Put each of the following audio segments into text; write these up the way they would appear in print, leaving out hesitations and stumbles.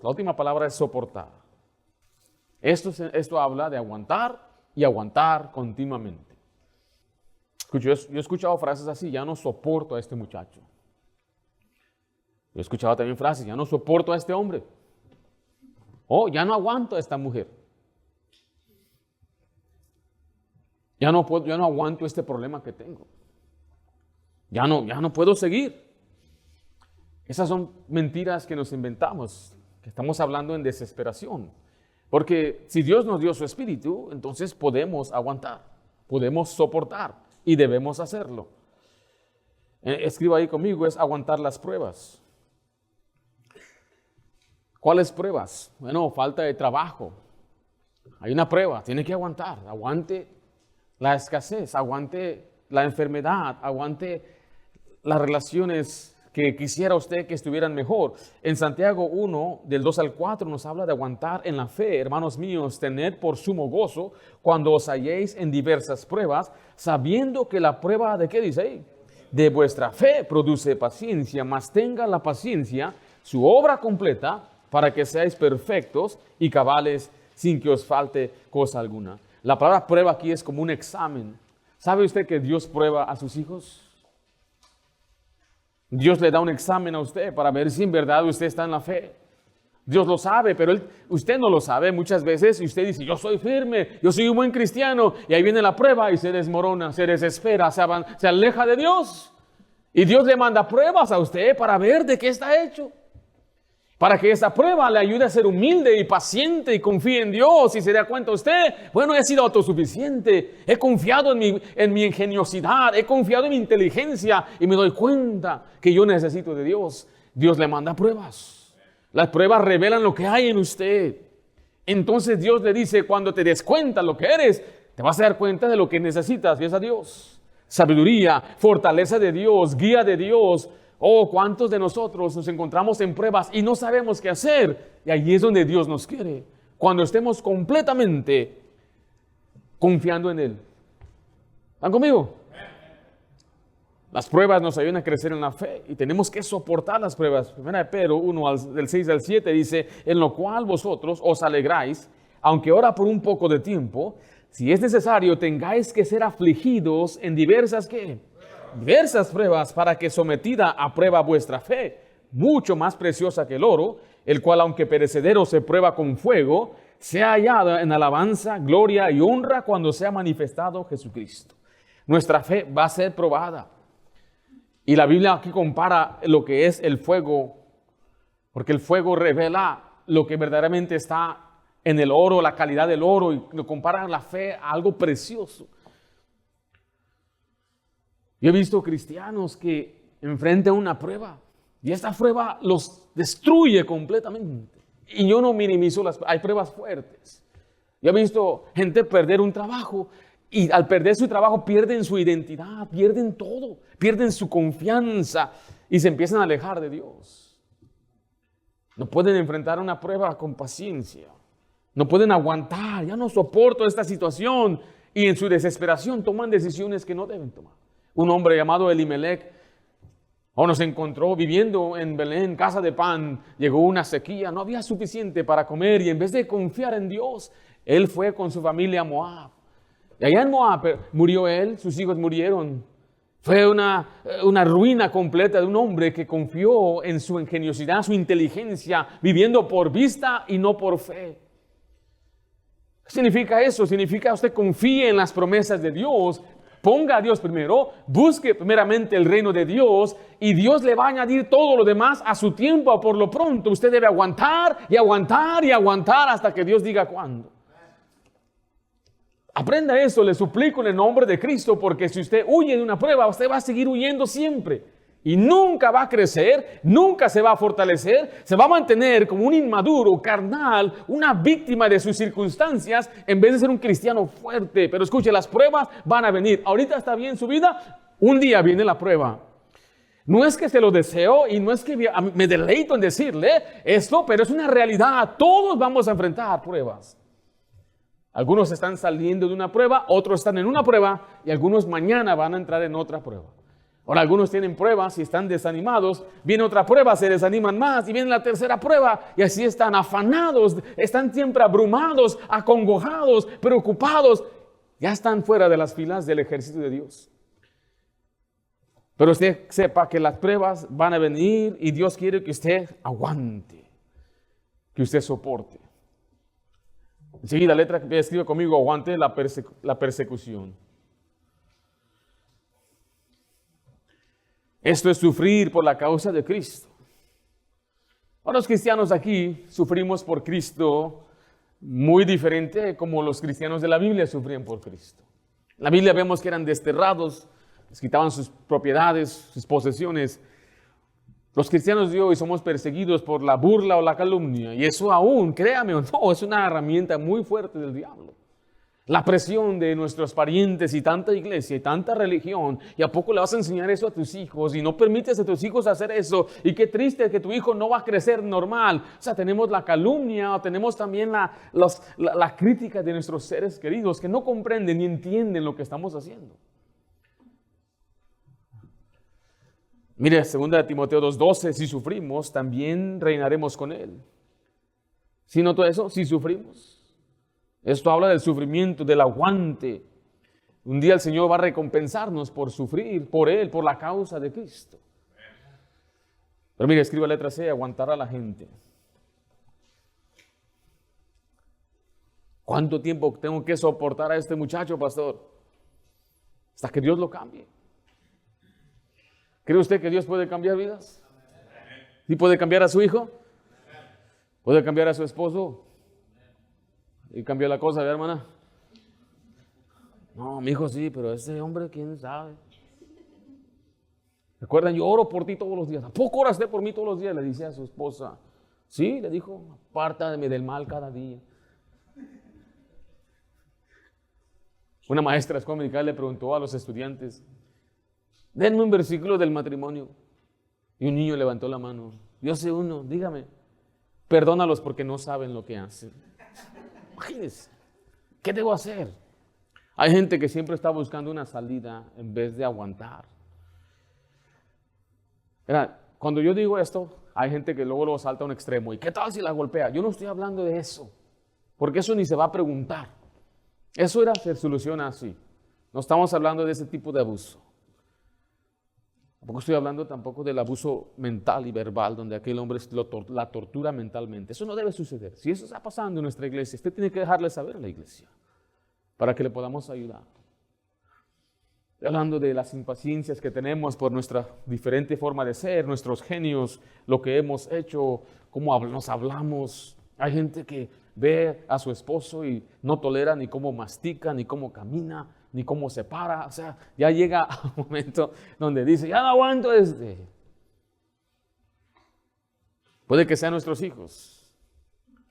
La última palabra es soportar. Esto habla de aguantar y aguantar continuamente. Yo he escuchado frases así: ya no soporto a este muchacho. Yo he escuchado también frases: ya no soporto a este hombre. Oh, ya no aguanto a esta mujer. Ya no aguanto este problema que tengo. Ya no puedo seguir. Esas son mentiras que nos inventamos, que estamos hablando en desesperación. Porque si Dios nos dio su espíritu, entonces podemos aguantar, podemos soportar y debemos hacerlo. Escriba ahí conmigo: es aguantar las pruebas. ¿Cuáles pruebas? Bueno, falta de trabajo. Hay una prueba, tiene que aguantar. Aguante la escasez, aguante la enfermedad, aguante las relaciones que quisiera usted que estuvieran mejor. En Santiago 1, del 2 al 4, nos habla de aguantar en la fe. Hermanos míos, tened por sumo gozo cuando os halléis en diversas pruebas, sabiendo que la prueba, ¿de qué dice ahí? De vuestra fe produce paciencia, mas tenga la paciencia su obra completa, para que seáis perfectos y cabales, sin que os falte cosa alguna. La palabra prueba aquí es como un examen. ¿Sabe usted que Dios prueba a sus hijos? Dios le da un examen a usted para ver si en verdad usted está en la fe. Dios lo sabe, pero usted no lo sabe muchas veces, y usted dice: yo soy firme, yo soy un buen cristiano, y ahí viene la prueba y se desmorona, se desespera, se aleja de Dios. Y Dios le manda pruebas a usted para ver de qué está hecho. Para que esa prueba le ayude a ser humilde y paciente y confíe en Dios, y se da cuenta usted: bueno, he sido autosuficiente, he confiado en mi ingeniosidad, he confiado en mi inteligencia, y me doy cuenta que yo necesito de Dios. Dios le manda pruebas. Las pruebas revelan lo que hay en usted. Entonces Dios le dice: cuando te des cuenta lo que eres, te vas a dar cuenta de lo que necesitas, y es a Dios. Sabiduría, fortaleza de Dios, guía de Dios. Oh, ¿cuántos de nosotros nos encontramos en pruebas y no sabemos qué hacer? Y ahí es donde Dios nos quiere, cuando estemos completamente confiando en Él. ¿Están conmigo? Las pruebas nos ayudan a crecer en la fe y tenemos que soportar las pruebas. Primera de Pedro 1, del 6 al 7 dice: en lo cual vosotros os alegráis, aunque ahora por un poco de tiempo, si es necesario, tengáis que ser afligidos en diversas, ¿qué? Diversas pruebas, para que sometida a prueba vuestra fe, mucho más preciosa que el oro, el cual aunque perecedero se prueba con fuego, sea hallada en alabanza, gloria y honra cuando sea manifestado Jesucristo. Nuestra fe va a ser probada. Y la Biblia aquí compara lo que es el fuego, porque el fuego revela lo que verdaderamente está en el oro, la calidad del oro, y lo compara la fe a algo precioso. Yo he visto cristianos que enfrentan una prueba y esta prueba los destruye completamente. Y yo no minimizo hay pruebas fuertes. Yo he visto gente perder un trabajo y al perder su trabajo pierden su identidad, pierden todo, pierden su confianza y se empiezan a alejar de Dios. No pueden enfrentar una prueba con paciencia. No pueden aguantar, ya no soporto esta situación, y en su desesperación toman decisiones que no deben tomar. Un hombre llamado Elimelech nos encontró viviendo en Belén, casa de pan. Llegó una sequía, no había suficiente para comer, y en vez de confiar en Dios, él fue con su familia a Moab. Y allá en Moab murió él, sus hijos murieron. Fue una ruina completa de un hombre que confió en su ingeniosidad, su inteligencia, viviendo por vista y no por fe. ¿Qué significa eso? Significa usted confíe en las promesas de Dios. Ponga a Dios primero, busque primeramente el reino de Dios, y Dios le va a añadir todo lo demás a su tiempo. Por lo pronto usted debe aguantar y aguantar y aguantar hasta que Dios diga cuándo. Aprenda eso, le suplico en el nombre de Cristo, porque si usted huye de una prueba, usted va a seguir huyendo siempre. Y nunca va a crecer, nunca se va a fortalecer, se va a mantener como un inmaduro, carnal, una víctima de sus circunstancias, en vez de ser un cristiano fuerte. Pero escuche, las pruebas van a venir. Ahorita está bien su vida, un día viene la prueba. No es que se lo deseo y no es que me deleito en decirle esto, pero es una realidad. Todos vamos a enfrentar pruebas. Algunos están saliendo de una prueba, otros están en una prueba y algunos mañana van a entrar en otra prueba. Ahora algunos tienen pruebas y están desanimados, viene otra prueba, se desaniman más y viene la tercera prueba y así están afanados, están siempre abrumados, acongojados, preocupados, ya están fuera de las filas del ejército de Dios. Pero usted sepa que las pruebas van a venir y Dios quiere que usted aguante, que usted soporte. Enseguida, la letra que escribe conmigo, aguante la persecución. Esto es sufrir por la causa de Cristo. Ahora los cristianos aquí sufrimos por Cristo muy diferente como los cristianos de la Biblia sufrían por Cristo. En la Biblia vemos que eran desterrados, les quitaban sus propiedades, sus posesiones. Los cristianos de hoy somos perseguidos por la burla o la calumnia. Y eso aún, créame o no, es una herramienta muy fuerte del diablo. La presión de nuestros parientes y tanta iglesia y tanta religión. ¿Y a poco le vas a enseñar eso a tus hijos? Y no permites a tus hijos hacer eso. Y qué triste que tu hijo no va a crecer normal. O sea, tenemos la calumnia, o tenemos también la crítica de nuestros seres queridos que no comprenden ni entienden lo que estamos haciendo. Mire, 2 Timoteo 2:12, si sufrimos, también reinaremos con él. ¿Sí notó eso? Si sufrimos. Esto habla del sufrimiento, del aguante. Un día el Señor va a recompensarnos por sufrir, por Él, por la causa de Cristo. Pero mire, escribe letra C, aguantar a la gente. ¿Cuánto tiempo tengo que soportar a este muchacho, pastor? Hasta que Dios lo cambie. ¿Cree usted que Dios puede cambiar vidas? ¿Sí puede cambiar a su hijo? ¿Puede cambiar a su esposo? ¿Y cambió la cosa, hermana? No, mi hijo sí, pero ese hombre, quién sabe. Recuerdan, yo oro por ti todos los días. ¿A poco oraste por mí todos los días? Le dice a su esposa. Sí, le dijo, apártame del mal cada día. Una maestra de escuela dominical le preguntó a los estudiantes, denme un versículo del matrimonio. Y un niño levantó la mano. Yo sé uno, dígame. Perdónalos porque no saben lo que hacen. Imagínense, ¿qué debo hacer? Hay gente que siempre está buscando una salida en vez de aguantar. Mira, cuando yo digo esto, hay gente que luego salta a un extremo. ¿Y qué tal si la golpea? Yo no estoy hablando de eso, porque eso ni se va a preguntar. Eso se soluciona así. No estamos hablando de ese tipo de abuso. Tampoco estoy hablando tampoco del abuso mental y verbal, donde aquel hombre la tortura mentalmente. Eso no debe suceder. Si eso está pasando en nuestra iglesia, usted tiene que dejarle saber a la iglesia para que le podamos ayudar. Estoy hablando de las impaciencias que tenemos por nuestra diferente forma de ser, nuestros genios, lo que hemos hecho, cómo nos hablamos. Hay gente que ve a su esposo y no tolera ni cómo mastica, ni cómo camina, ni cómo se para. O sea, ya llega un momento donde dice, ya no aguanto Puede que sean nuestros hijos.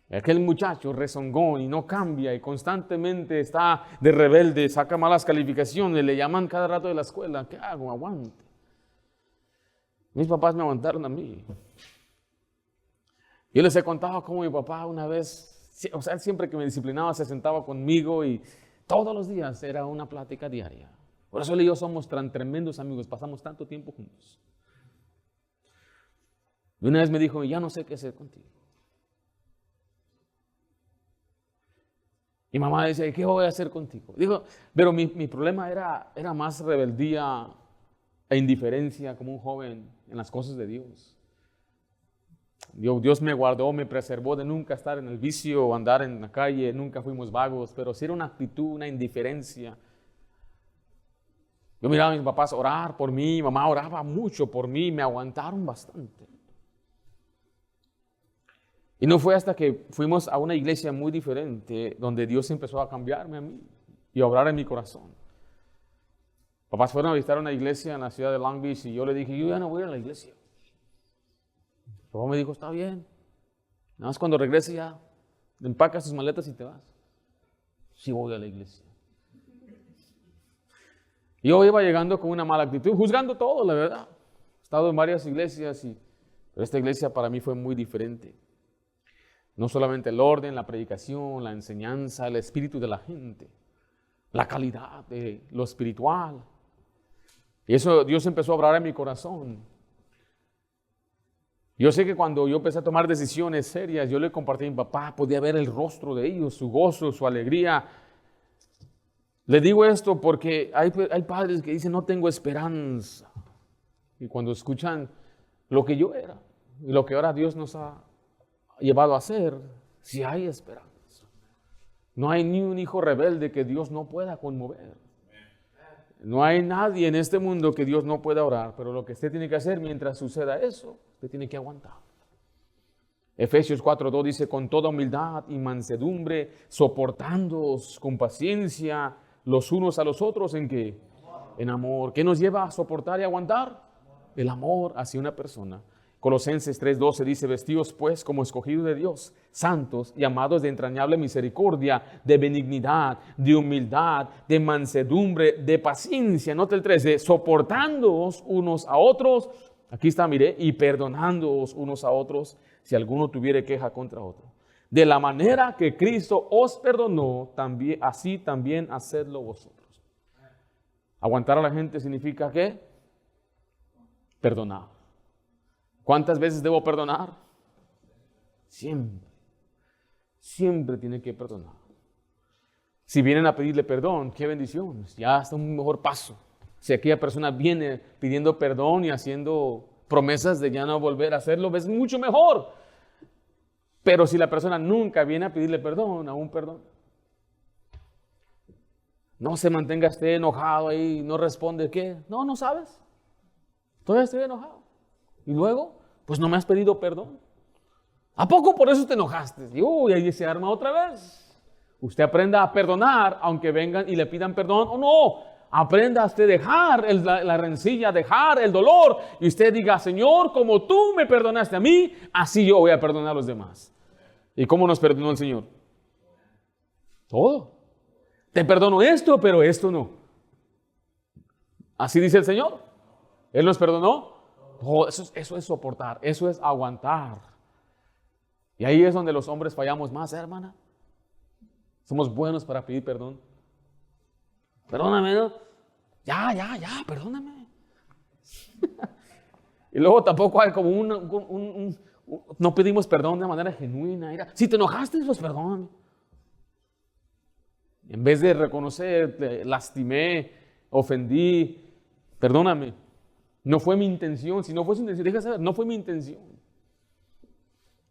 Aquel muchacho rezongón y no cambia y constantemente está de rebelde, saca malas calificaciones, le llaman cada rato de la escuela. ¿Qué hago? Aguante. Mis papás me aguantaron a mí. Yo les he contado cómo mi papá una vez, o sea, siempre que me disciplinaba se sentaba conmigo y todos los días era una plática diaria. Por eso él y yo somos tan tremendos amigos, pasamos tanto tiempo juntos. Y una vez me dijo, ya no sé qué hacer contigo. Y mamá decía, ¿qué voy a hacer contigo? Digo, pero mi problema era más rebeldía e indiferencia como un joven en las cosas de Dios. Dios me guardó, me preservó de nunca estar en el vicio o andar en la calle, nunca fuimos vagos, pero sí era una actitud, una indiferencia. Yo miraba a mis papás orar por mí, mamá oraba mucho por mí, me aguantaron bastante. Y no fue hasta que fuimos a una iglesia muy diferente donde Dios empezó a cambiarme a mí y a obrar en mi corazón. Papás fueron a visitar una iglesia en la ciudad de Long Beach y yo le dije, yo ya no voy a la iglesia. Papá me dijo, está bien. Nada más cuando regrese ya, empacas tus maletas y te vas. Sí voy a la iglesia. Yo iba llegando con una mala actitud, juzgando todo, la verdad. He estado en varias iglesias, pero esta iglesia para mí fue muy diferente. No solamente el orden, la predicación, la enseñanza, el espíritu de la gente, la calidad de lo espiritual. Y eso Dios empezó a obrar en mi corazón. Yo sé que cuando yo empecé a tomar decisiones serias, yo le compartí a mi papá, podía ver el rostro de ellos, su gozo, su alegría. Le digo esto porque hay padres que dicen, no tengo esperanza. Y cuando escuchan lo que yo era y lo que ahora Dios nos ha llevado a hacer, sí hay esperanza. No hay ni un hijo rebelde que Dios no pueda conmover. No hay nadie en este mundo que Dios no pueda orar, pero lo que usted tiene que hacer mientras suceda eso, usted tiene que aguantar. Efesios 4:2 dice, con toda humildad y mansedumbre, soportándoos con paciencia los unos a los otros, ¿en qué? En amor. ¿Qué nos lleva a soportar y aguantar? El amor hacia una persona. Colosenses 3:12 dice, vestidos pues como escogidos de Dios, santos y amados de entrañable misericordia, de benignidad, de humildad, de mansedumbre, de paciencia. Nota el 13, soportándoos unos a otros, aquí está, mire, y perdonándoos unos a otros, si alguno tuviere queja contra otro. De la manera que Cristo os perdonó, también, así también hacedlo vosotros. Aguantar a la gente significa ¿qué? Perdonar. ¿Cuántas veces debo perdonar? Siempre. Siempre tiene que perdonar. Si vienen a pedirle perdón, qué bendición. Ya está un mejor paso. Si aquella persona viene pidiendo perdón y haciendo promesas de ya no volver a hacerlo, es mucho mejor. Pero si la persona nunca viene a pedirle perdón, aún perdón. No se mantenga usted enojado ahí, no responde, ¿qué? No sabes. Todavía estoy enojado. Y luego, pues no me has pedido perdón. ¿A poco por eso te enojaste? Y ahí se arma otra vez. Usted aprenda a perdonar, aunque vengan y le pidan perdón o no. Aprenda a usted dejar la rencilla, dejar el dolor. Y usted diga, Señor, como tú me perdonaste a mí, así yo voy a perdonar a los demás. ¿Y cómo nos perdonó el Señor? Todo. Te perdono esto, pero esto no. Así dice el Señor. Él nos perdonó. Oh, eso es soportar, eso es aguantar. Y ahí es donde los hombres fallamos más, hermana. Somos buenos para pedir perdón. Perdóname, ¿no? Ya, perdóname. Y luego tampoco hay como no pedimos perdón de manera genuina. Si te enojaste, pues perdóname. En vez de reconocer, te lastimé, ofendí, perdóname. No fue mi intención. Si no fue su intención, deja saber, no fue mi intención.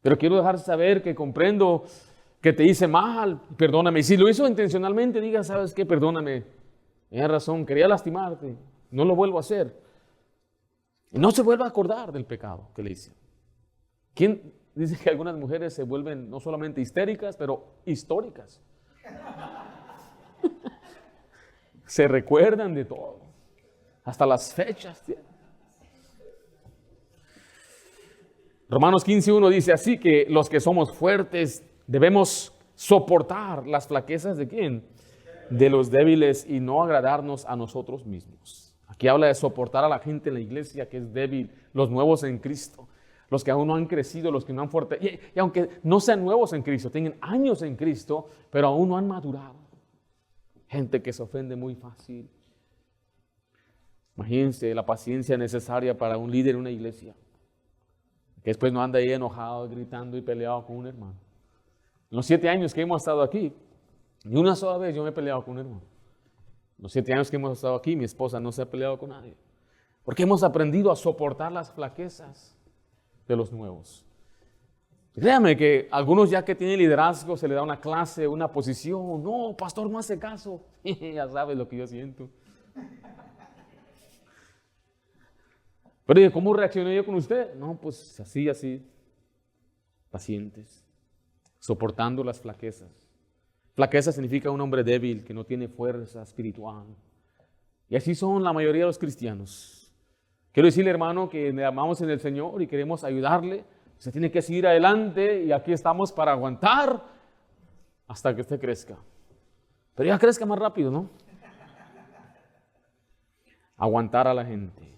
Pero quiero dejar saber que comprendo que te hice mal, perdóname. Y si lo hizo intencionalmente, diga, ¿sabes qué? Perdóname. Tienes razón, quería lastimarte. No lo vuelvo a hacer. Y no se vuelva a acordar del pecado que le hice. ¿Quién dice que algunas mujeres se vuelven no solamente histéricas, pero históricas? Se recuerdan de todo. Hasta las fechas tienen. Romanos 15:1 dice así que los que somos fuertes debemos soportar las flaquezas ¿de quién? De los débiles y no agradarnos a nosotros mismos. Aquí habla de soportar a la gente en la iglesia que es débil, los nuevos en Cristo, los que aún no han crecido, los que no han fortalecido. Y aunque no sean nuevos en Cristo, tengan años en Cristo, pero aún no han madurado. Gente que se ofende muy fácil. Imagínense la paciencia necesaria para un líder en una iglesia. Que después no anda ahí enojado, gritando y peleado con un hermano. En los 7 años que hemos estado aquí, ni una sola vez yo me he peleado con un hermano. En los 7 años que hemos estado aquí, mi esposa no se ha peleado con nadie. Porque hemos aprendido a soportar las flaquezas de los nuevos. Créame que algunos ya que tienen liderazgo se le da una clase, una posición. No, pastor, no hace caso. Ya sabes lo que yo siento. Pero ¿cómo reaccioné yo con usted? No, pues así. Pacientes. Soportando las flaquezas. Flaqueza significa un hombre débil que no tiene fuerza espiritual. Y así son la mayoría de los cristianos. Quiero decirle, hermano, que le amamos en el Señor y queremos ayudarle. Usted tiene que seguir adelante y aquí estamos para aguantar hasta que usted crezca. Pero ya crezca más rápido, ¿no? Aguantar a la gente.